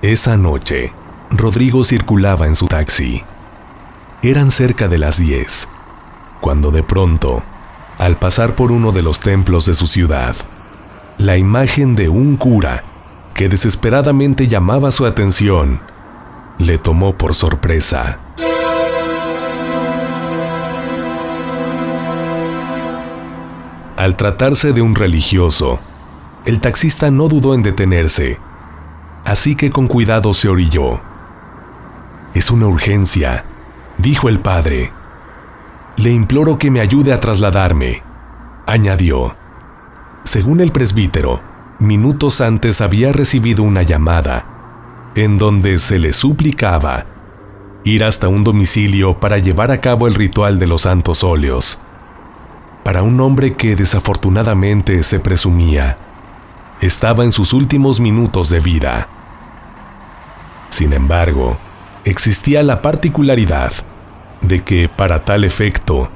Esa noche, Rodrigo circulaba en su taxi. Eran cerca de las 10, cuando de pronto, al pasar por uno de los templos de su ciudad, la imagen de un cura que desesperadamente llamaba su atención le tomó por sorpresa. Al tratarse de un religioso, el taxista no dudó en detenerse, así que con cuidado se orilló. «Es una urgencia», dijo el padre. «Le imploro que me ayude a trasladarme», añadió. Según el presbítero, minutos antes había recibido una llamada, en donde se le suplicaba ir hasta un domicilio para llevar a cabo el ritual de los santos óleos, para un hombre que desafortunadamente se presumía estaba en sus últimos minutos de vida. Sin embargo, existía la particularidad de que para tal efecto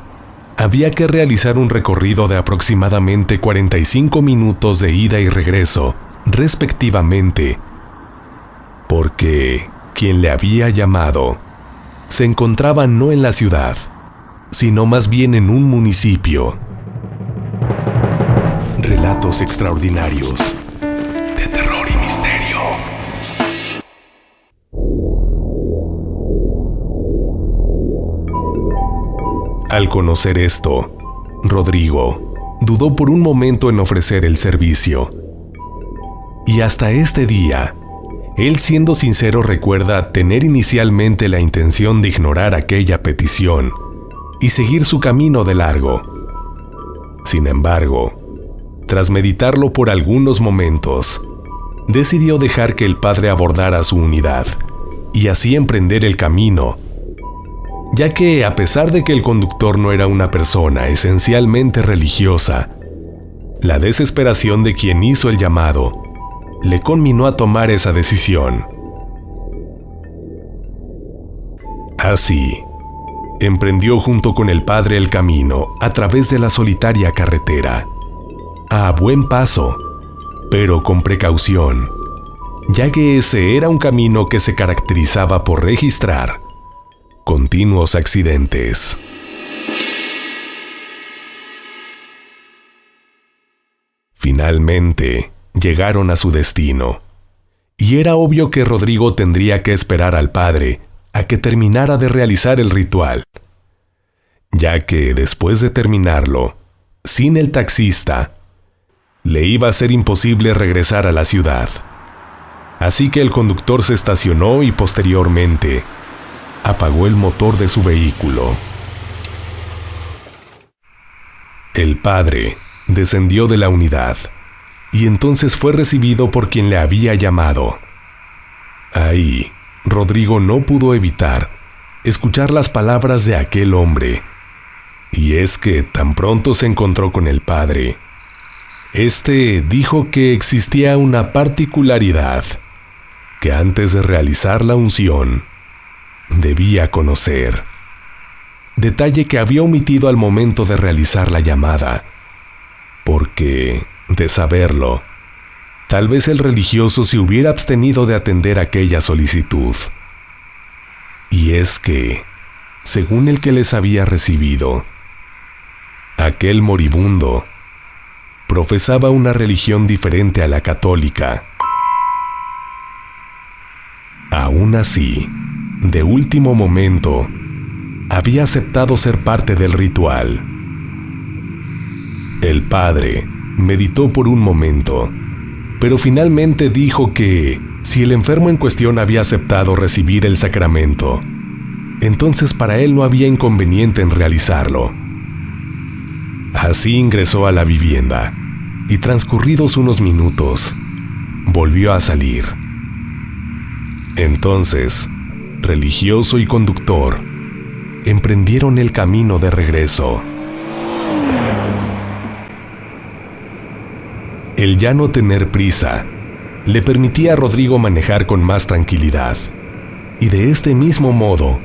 había que realizar un recorrido de aproximadamente 45 minutos de ida y regreso, respectivamente, porque quien le había llamado se encontraba no en la ciudad, sino más bien en un municipio. Relatos extraordinarios de terror y misterio. Al conocer esto, Rodrigo dudó por un momento en ofrecer el servicio. Y hasta este día, él, siendo sincero, recuerda tener inicialmente la intención de ignorar aquella petición y seguir su camino de largo. Sin embargo, tras meditarlo por algunos momentos, decidió dejar que el padre abordara su unidad y así emprender el camino, ya que a pesar de que el conductor no era una persona esencialmente religiosa, la desesperación de quien hizo el llamado le conminó a tomar esa decisión. Así, emprendió junto con el padre el camino a través de la solitaria carretera, a buen paso, pero con precaución, ya que ese era un camino que se caracterizaba por registrar continuos accidentes. Finalmente, llegaron a su destino, y era obvio que Rodrigo tendría que esperar al padre a que terminara de realizar el ritual, ya que después de terminarlo, sin el taxista, le iba a ser imposible regresar a la ciudad. Así que el conductor se estacionó y posteriormente apagó el motor de su vehículo. El padre descendió de la unidad y entonces fue recibido por quien le había llamado. Ahí, Rodrigo no pudo evitar escuchar las palabras de aquel hombre, y es que tan pronto se encontró con el padre, este dijo que existía una particularidad que antes de realizar la unción debía conocer, detalle que había omitido al momento de realizar la llamada, porque, de saberlo, tal vez el religioso se hubiera abstenido de atender aquella solicitud. Y es que, según el que les había recibido, aquel moribundo profesaba una religión diferente a la católica. Aún así, de último momento, había aceptado ser parte del ritual. El padre meditó por un momento, pero finalmente dijo que, si el enfermo en cuestión había aceptado recibir el sacramento, entonces para él no había inconveniente en realizarlo. Así ingresó a la vivienda, y transcurridos unos minutos, volvió a salir. Entonces, religioso y conductor emprendieron el camino de regreso. El ya no tener prisa le permitía a Rodrigo manejar con más tranquilidad, y de este mismo modo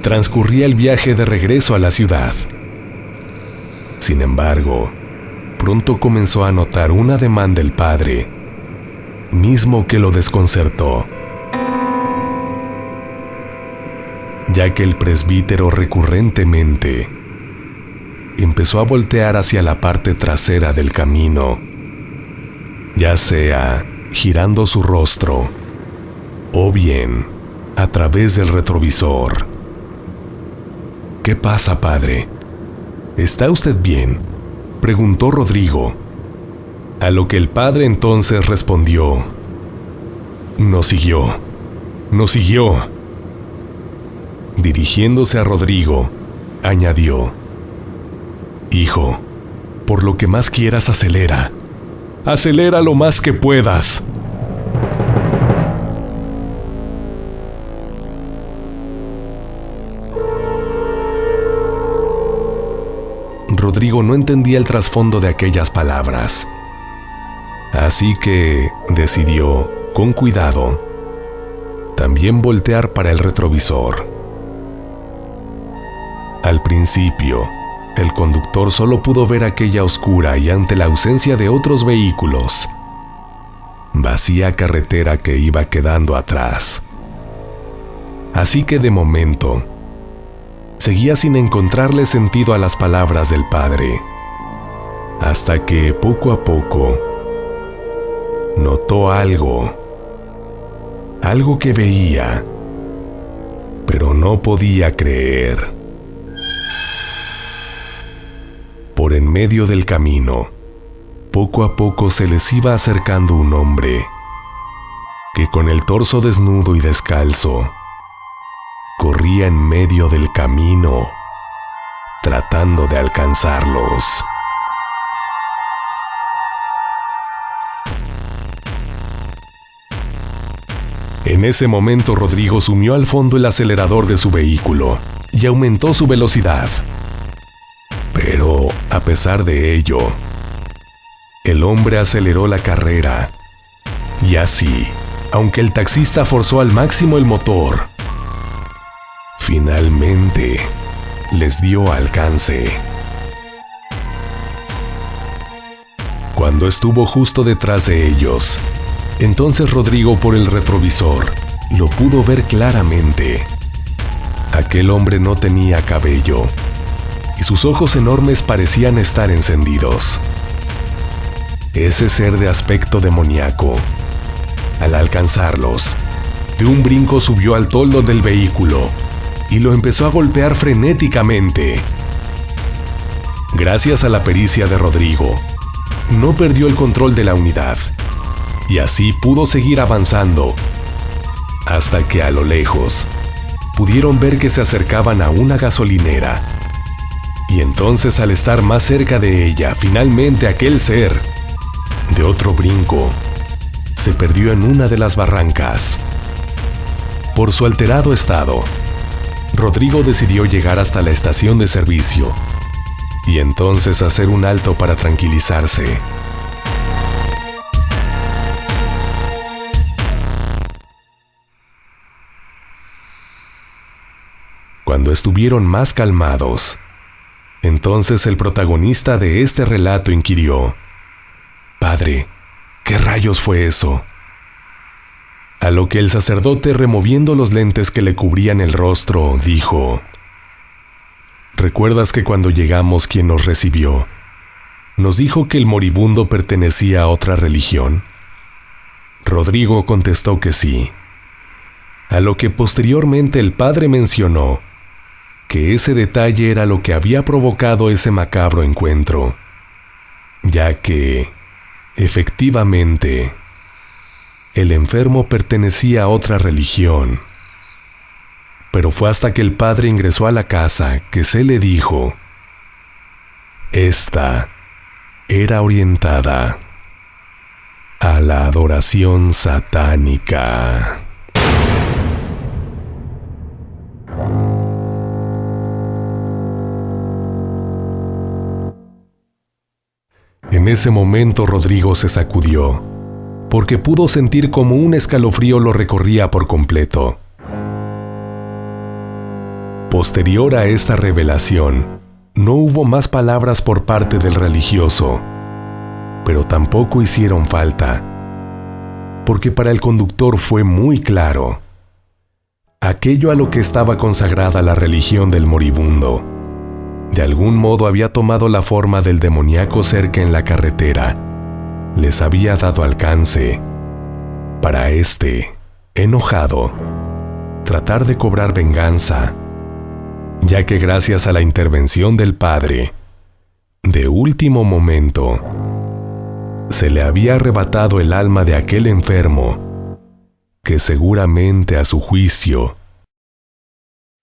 transcurría el viaje de regreso a la ciudad. Sin embargo, pronto comenzó a notar un ademán del padre, mismo que lo desconcertó. ya que el presbítero recurrentemente empezó a voltear hacia la parte trasera del camino, ya sea girando su rostro o bien a través del retrovisor. «¿Qué pasa, padre? ¿Está usted bien?», preguntó Rodrigo, a lo que el padre entonces respondió: «Nos siguió. Dirigiéndose a Rodrigo, añadió: «Hijo, por lo que más quieras, acelera lo más que puedas». Rodrigo no entendía el trasfondo de aquellas palabras, así que decidió, con cuidado, también voltear para el retrovisor. Al principio, el conductor solo pudo ver aquella oscura y, ante la ausencia de otros vehículos, vacía carretera que iba quedando atrás. Así que de momento, seguía sin encontrarle sentido a las palabras del padre, hasta que poco a poco notó algo que veía, pero no podía creer. Por en medio del camino, poco a poco se les iba acercando un hombre que, con el torso desnudo y descalzo, corría en medio del camino, tratando de alcanzarlos. En ese momento, Rodrigo sumió al fondo el acelerador de su vehículo y aumentó su velocidad. Pero, a pesar de ello, el hombre aceleró la carrera, y así, aunque el taxista forzó al máximo el motor, finalmente les dio alcance. Cuando estuvo justo detrás de ellos, entonces Rodrigo, por el retrovisor, lo pudo ver claramente. Aquel hombre no tenía cabello, y sus ojos enormes parecían estar encendidos. Ese ser de aspecto demoníaco, al alcanzarlos, de un brinco subió al toldo del vehículo y lo empezó a golpear frenéticamente. Gracias a la pericia de Rodrigo, no perdió el control de la unidad, y así pudo seguir avanzando, hasta que a lo lejos pudieron ver que se acercaban a una gasolinera. Y entonces, al estar más cerca de ella, finalmente aquel ser, de otro brinco, se perdió en una de las barrancas. Por su alterado estado, Rodrigo decidió llegar hasta la estación de servicio y entonces hacer un alto para tranquilizarse. Cuando estuvieron más calmados, entonces el protagonista de este relato inquirió: «Padre, ¿qué rayos fue eso?». A lo que el sacerdote, removiendo los lentes que le cubrían el rostro, dijo: «¿Recuerdas que cuando llegamos quien nos recibió nos dijo que el moribundo pertenecía a otra religión?». Rodrigo contestó que sí, a lo que posteriormente el padre mencionó que ese detalle era lo que había provocado ese macabro encuentro, ya que, efectivamente, el enfermo pertenecía a otra religión. Pero fue hasta que el padre ingresó a la casa que se le dijo: esta era orientada a la adoración satánica. En ese momento Rodrigo se sacudió, porque pudo sentir como un escalofrío lo recorría por completo. Posterior a esta revelación, no hubo más palabras por parte del religioso, pero tampoco hicieron falta, porque para el conductor fue muy claro. aquello a lo que estaba consagrada la religión del moribundo, de algún modo había tomado la forma del demoníaco ser que en la carretera les había dado alcance, para enojado, tratar de cobrar venganza, ya que gracias a la intervención del padre, de último momento, se le había arrebatado el alma de aquel enfermo, que seguramente a su juicio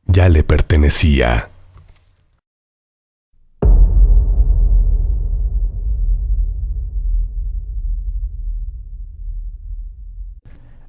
ya le pertenecía.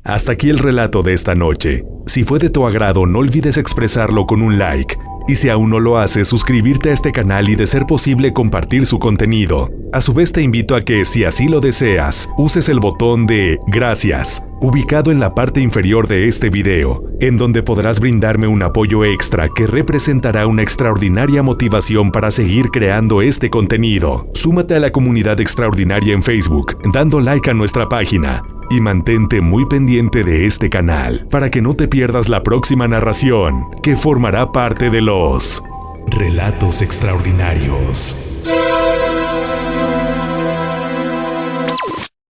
Hasta aquí el relato de esta noche. Si fue de tu agrado, no olvides expresarlo con un like. Y si aún no lo haces, suscribirte a este canal y de ser posible compartir su contenido. A su vez te invito a que, si así lo deseas, uses el botón de Gracias, ubicado en la parte inferior de este video, en donde podrás brindarme un apoyo extra que representará una extraordinaria motivación para seguir creando este contenido. Súmate a la comunidad extraordinaria en Facebook, dando like a nuestra página. Y mantente muy pendiente de este canal para que no te pierdas la próxima narración que formará parte de los Relatos Extraordinarios.